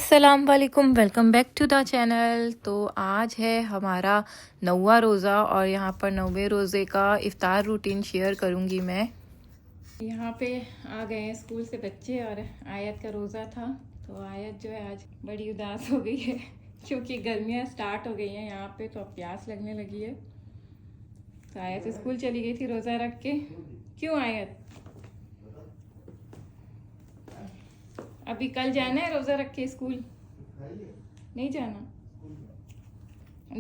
अस्सलाम वालेकुम, welcome back to the channel. तो आज है हमारा 9वां रोज़ा और यहाँ पर 9वें रोज़े का इफ़्तार रूटीन शेयर करूँगी मैं। यहाँ पे आ गए हैं स्कूल से बच्चे और आयत का रोज़ा था। तो आयत जो है आज बड़ी उदास हो गई है क्योंकि गर्मियाँ स्टार्ट हो गई हैं यहाँ पे, तो अब प्यास लगने लगी है। तो आयत स्कूल चली गई थी रोज़ा रख के। क्यों आयत? अभी कल जाना है रोज़ा रख के स्कूल? नहीं जाना?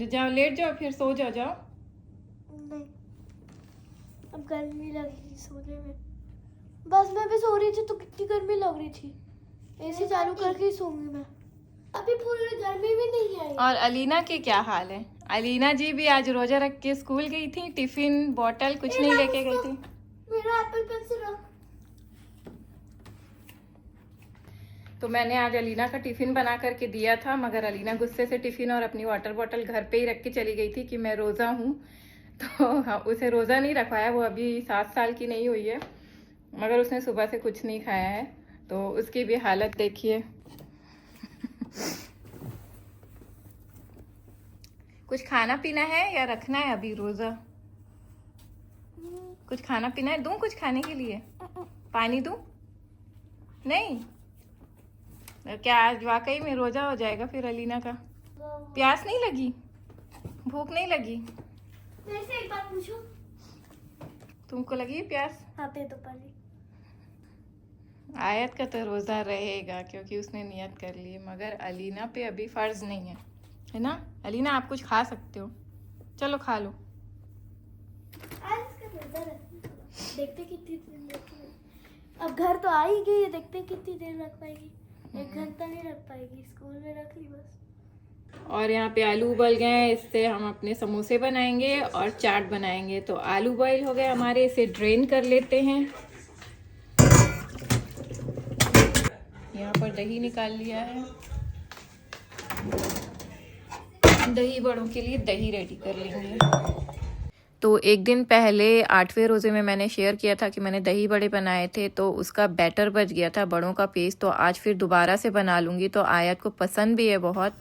जाओ, लेट जाओ, फिर सो जाओ। नहीं, अब गर्मी लगेगी सोने में। बस मैं भी सो रही थी तो कितनी गर्मी लग रही थी, एसी चालू करके ही सोऊंगी मैं। अभी पूरी गर्मी भी नहीं आई। और अलीना के क्या हाल है? अलीना जी भी आज रोजा रख के स्कूल गई थी, टिफिन बोतल कुछ नहीं लेके गई थी। मेरा एप्पल पेंसिल रख। तो मैंने आज अलीना का टिफिन बना करके दिया था, मगर अलीना गुस्से से टिफिन और अपनी वाटर बोतल घर पे ही रख के चली गई थी कि मैं रोज़ा हूँ। तो हाँ, उसे रोज़ा नहीं रखवाया, वो अभी 7 साल की नहीं हुई है, मगर उसने सुबह से कुछ नहीं खाया है। तो उसकी भी हालत देखिए। कुछ खाना पीना है या रखना है अभी रोज़ा? कुछ खाना पीना है? दूँ कुछ खाने के लिए? पानी दूँ? नहीं? क्या आज वाकई में रोजा हो जाएगा फिर अलीना का? प्यास नहीं लगी? भूख नहीं लगी? मेरे से एक बात पूछो। तुमको लगी है प्यास? हाँ, दे दो पानी। आयत का तो रोजा रहेगा क्योंकि उसने नियत कर ली है, मगर अलीना पे अभी फर्ज नहीं है, है ना? अलीना आप कुछ खा सकते हो, चलो खा लो। आज इसका रोजा देखते कितनी देर रखेगी। अब घर तो आ ही गई है, देखते कितनी देर रख पाएगी। 1 घंटा नहीं रख पाएगी, स्कूल में रख ली बस। और यहाँ पे आलू उबल गए हैं, इससे हम अपने समोसे बनाएंगे और चाट बनाएंगे। तो आलू बॉईल हो गए हमारे, इसे ड्रेन कर लेते हैं। यहाँ पर दही निकाल लिया है, दही बड़ों के लिए दही रेडी कर लेंगे। तो एक दिन पहले 8वें रोज़े में मैंने शेयर किया था कि मैंने दही बड़े बनाए थे, तो उसका बैटर बच गया था, बड़ों का पेस्ट। तो आज फिर दोबारा से बना लूँगी, तो आयत को पसंद भी है बहुत।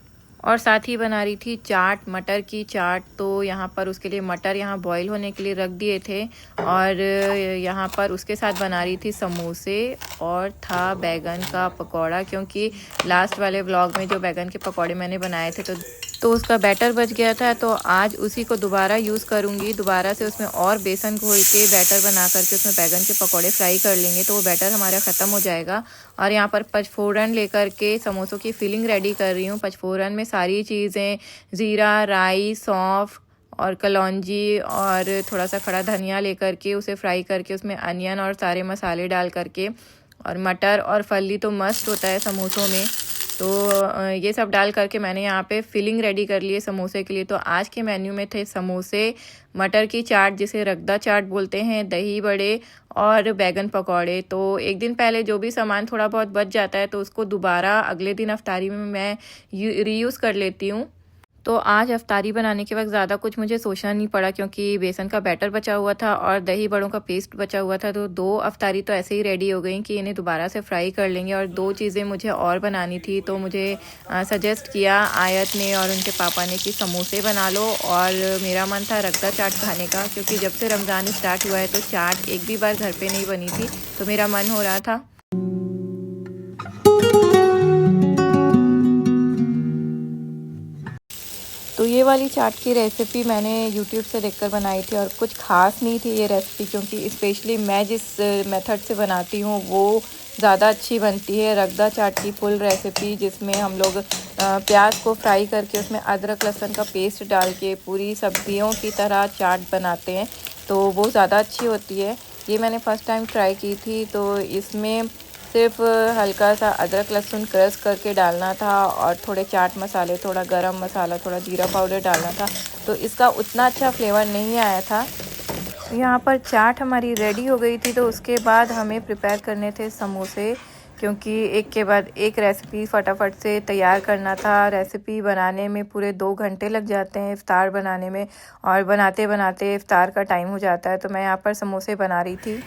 और साथ ही बना रही थी चाट, मटर की चाट। तो यहाँ पर उसके लिए मटर यहाँ बॉईल होने के लिए रख दिए थे, और यहाँ पर उसके साथ बना रही थी समोसे और था बैगन का पकौड़ा, क्योंकि लास्ट वाले व्लॉग में जो बैगन के पकौड़े मैंने बनाए थे तो उसका बैटर बच गया था। तो आज उसी को दोबारा यूज़ करूँगी, दोबारा से उसमें और बेसन घोल के बैटर बना करके उसमें बैगन के पकौड़े फ्राई कर लेंगे, तो वो बैटर हमारा ख़त्म हो जाएगा। और यहाँ पर पचफोरन लेकर के समोसों की फिलिंग रेडी कर रही हूँ। पचफोरन में सारी चीज़ें, ज़ीरा, राई, सौंफ और कलौंजी और थोड़ा सा खड़ा धनिया लेकर के उसे फ्राई करके उसमें अनियन और सारे मसाले डाल करके, और मटर और फली तो मस्त होता है समोसों में। तो ये सब डाल करके मैंने यहाँ पे फिलिंग रेडी कर ली है समोसे के लिए। तो आज के मेन्यू में थे समोसे, मटर की चाट जिसे रगदा चाट बोलते हैं, दही बड़े और बैगन पकौड़े। तो एक दिन पहले जो भी सामान थोड़ा बहुत बच जाता है तो उसको दोबारा अगले दिन अफ्तारी में मैं रीयूज़ कर लेती हूँ। तो आज अफ्तारी बनाने के वक्त ज़्यादा कुछ मुझे सोचना नहीं पड़ा, क्योंकि बेसन का बैटर बचा हुआ था और दही बड़ों का पेस्ट बचा हुआ था। तो 2 अफ्तारी तो ऐसे ही रेडी हो गई कि इन्हें दोबारा से फ्राई कर लेंगे। और 2 चीज़ें मुझे और बनानी थी, तो मुझे सजेस्ट किया आयत ने और उनके पापा ने कि समोसे बना लो, और मेरा मन था रगदा चाट खाने का, क्योंकि जब से रमज़ान स्टार्ट हुआ है तो चाट एक भी बार घर पर नहीं बनी थी, तो मेरा मन हो रहा था। तो ये वाली चाट की रेसिपी मैंने YouTube से देखकर बनाई थी, और कुछ ख़ास नहीं थी ये रेसिपी, क्योंकि स्पेशली मैं जिस मेथड से बनाती हूँ वो ज़्यादा अच्छी बनती है। रगदा चाट की फुल रेसिपी, जिसमें हम लोग प्याज को फ्राई करके उसमें अदरक लहसुन का पेस्ट डाल के पूरी सब्जियों की तरह चाट बनाते हैं, तो वो ज़्यादा अच्छी होती है। ये मैंने फ़र्स्ट टाइम ट्राई की थी। तो इसमें सिर्फ हल्का सा अदरक लहसुन क्रश करके डालना था, और थोड़े चाट मसाले, थोड़ा गरम मसाला, थोड़ा जीरा पाउडर डालना था, तो इसका उतना अच्छा फ्लेवर नहीं आया था। यहाँ पर चाट हमारी रेडी हो गई थी, तो उसके बाद हमें प्रिपेयर करने थे समोसे, क्योंकि एक के बाद एक रेसिपी फटाफट से तैयार करना था। रेसिपी बनाने में पूरे 2 घंटे लग जाते हैं इफ़्तार बनाने में, और बनाते बनाते इफ़्तार का टाइम हो जाता है। तो मैं यहाँ पर समोसे बना रही थी।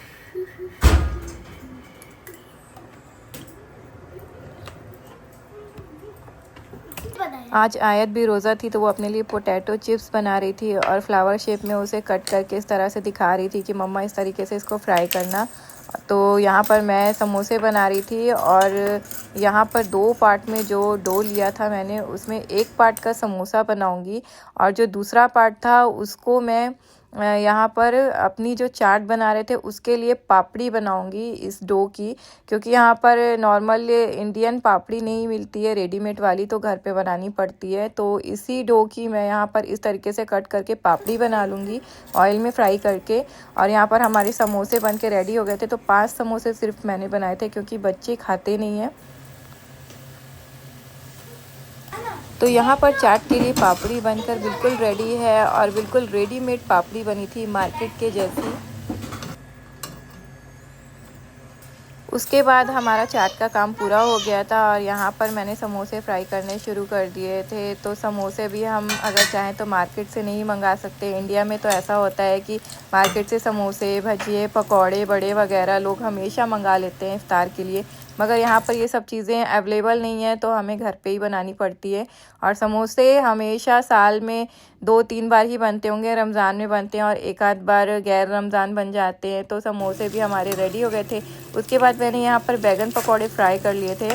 आज आयत भी रोज़ा थी तो वो अपने लिए पोटैटो चिप्स बना रही थी और फ्लावर शेप में उसे कट करके इस तरह से दिखा रही थी कि मम्मा इस तरीके से इसको फ्राई करना। तो यहाँ पर मैं समोसे बना रही थी और यहाँ पर 2 पार्ट में जो डो लिया था मैंने, उसमें एक पार्ट का समोसा बनाऊँगी और जो दूसरा पार्ट था उसको मैं यहाँ पर अपनी जो चाट बना रहे थे उसके लिए पापड़ी बनाऊंगी इस डो की, क्योंकि यहाँ पर नॉर्मल इंडियन पापड़ी नहीं मिलती है, रेडीमेड वाली तो घर पे बनानी पड़ती है। तो इसी डो की मैं यहाँ पर इस तरीके से कट करके पापड़ी बना लूँगी ऑयल में फ्राई करके। और यहाँ पर हमारे समोसे बन के रेडी हो गए थे। तो 5 समोसे सिर्फ मैंने बनाए थे क्योंकि बच्चे खाते नहीं हैं। तो यहाँ पर चाट के लिए पापड़ी बनकर बिल्कुल रेडी है और बिल्कुल रेडीमेड पापड़ी बनी थी मार्केट के जैसी। उसके बाद हमारा चाट का काम पूरा हो गया था और यहाँ पर मैंने समोसे फ्राई करने शुरू कर दिए थे। तो समोसे भी हम अगर चाहें तो मार्केट से नहीं मंगा सकते। इंडिया में तो ऐसा होता है कि मार्केट से समोसे, भजिए, पकौड़े, बड़े वगैरह लोग हमेशा मंगा लेते हैं इफ्तार के लिए, मगर यहाँ पर ये सब चीज़ें अवेलेबल नहीं है तो हमें घर पे ही बनानी पड़ती है। और समोसे हमेशा साल में 2-3 बार ही बनते होंगे, रमज़ान में बनते हैं और एक आध बार गैर रमज़ान बन जाते हैं। तो समोसे भी हमारे रेडी हो गए थे। उसके बाद मैंने यहाँ पर बैगन पकौड़े फ्राई कर लिए थे।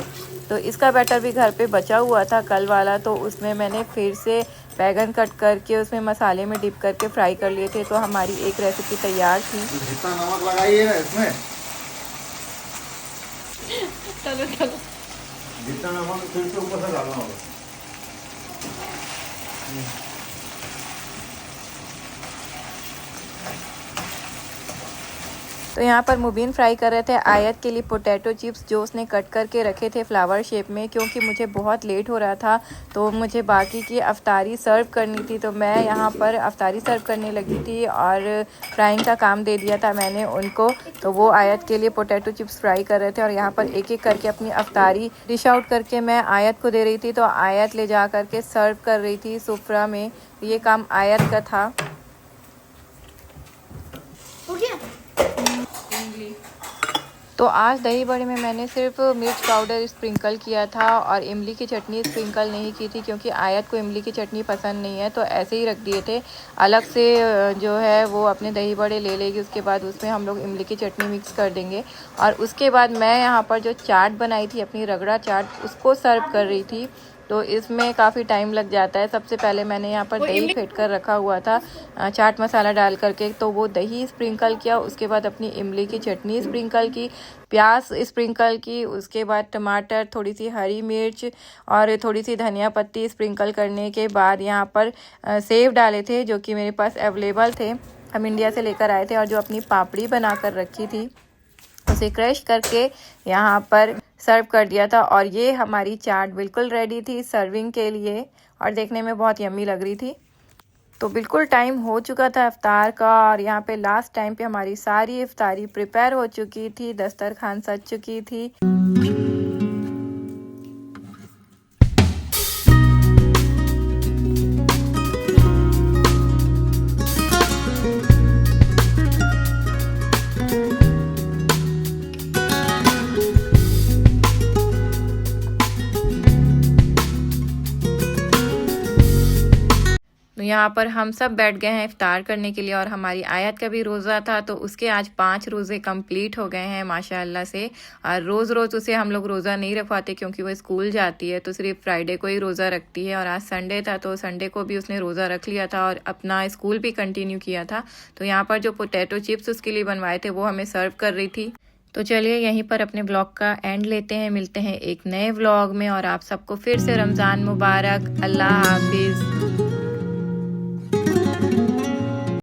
तो इसका बैटर भी घर पे बचा हुआ था कल वाला, तो उसमें मैंने फिर से बैगन कट करके उसमें मसाले में डिप करके फ्राई कर लिए थे। तो हमारी एक रेसिपी तैयार थी। जितना नमक लगाइए ना इसमें, चलो जितना नमक फिर से ऊपर से डालना होगा। तो यहाँ पर मुबीन फ्राई कर रहे थे आयत के लिए पोटैटो चिप्स जो उसने कट करके रखे थे फ्लावर शेप में। क्योंकि मुझे बहुत लेट हो रहा था तो मुझे बाकी की अफ्तारी सर्व करनी थी, तो मैं यहाँ पर अफ्तारी सर्व करने लगी थी और फ्राइंग का काम दे दिया था मैंने उनको। तो वो आयत के लिए पोटैटो चिप्स फ्राई कर रहे थे और यहाँ पर एक एक करके अपनी अफ्तारी डिश आउट करके मैं आयत को दे रही थी। तो आयत ले जा करके सर्व कर रही थी सुफ्रा में। ये काम आयत का था। हो गया? तो आज दही बड़े में मैंने सिर्फ मिर्च पाउडर स्प्रिंकल किया था और इमली की चटनी स्प्रिंकल नहीं की थी, क्योंकि आयत को इमली की चटनी पसंद नहीं है। तो ऐसे ही रख दिए थे। अलग से जो है वो अपने दही बड़े ले लेगी, उसके बाद उसमें हम लोग इमली की चटनी मिक्स कर देंगे। और उसके बाद मैं यहाँ पर जो चाट बनाई थी अपनी रगड़ा चाट, उसको सर्व कर रही थी। तो इसमें काफ़ी टाइम लग जाता है। सबसे पहले मैंने यहाँ पर दही फेंट कर रखा हुआ था चाट मसाला डाल करके, तो वो दही स्प्रिंकल किया। उसके बाद अपनी इमली की चटनी स्प्रिंकल की, प्याज स्प्रिंकल की, उसके बाद टमाटर, थोड़ी सी हरी मिर्च और थोड़ी सी धनिया पत्ती स्प्रिंकल करने के बाद यहाँ पर सेव डाले थे जो कि मेरे पास अवेलेबल थे, हम इंडिया से लेकर आए थे। और जो अपनी पापड़ी बना कर रखी थी उसे क्रश करके यहाँ पर सर्व कर दिया था। और ये हमारी चाट बिल्कुल रेडी थी सर्विंग के लिए और देखने में बहुत यम्मी लग रही थी। तो बिल्कुल टाइम हो चुका था इफ्तार का और यहाँ पे लास्ट टाइम पे हमारी सारी इफ्तारी प्रिपेयर हो चुकी थी, दस्तरखान सज चुकी थी। यहाँ पर हम सब बैठ गए हैं इफ्तार करने के लिए और हमारी आयत का भी रोज़ा था, तो उसके आज 5 रोज़े कंप्लीट हो गए हैं माशाल्लाह से। और रोज़ रोज़ उसे हम लोग रोज़ा नहीं रखवाते क्योंकि वो स्कूल जाती है, तो सिर्फ फ्राइडे को ही रोज़ा रखती है। और आज संडे था तो संडे को भी उसने रोज़ा रख लिया था और अपना स्कूल भी कंटिन्यू किया था। तो यहाँ पर जो पोटैटो चिप्स उसके लिए बनवाए थे वो हमें सर्व कर रही थी। तो चलिए यहीं पर अपने ब्लॉग का एंड लेते हैं, मिलते हैं एक नए व्लॉग में। और आप सबको फिर से रमज़ान मुबारक। अल्लाह हाफिज़।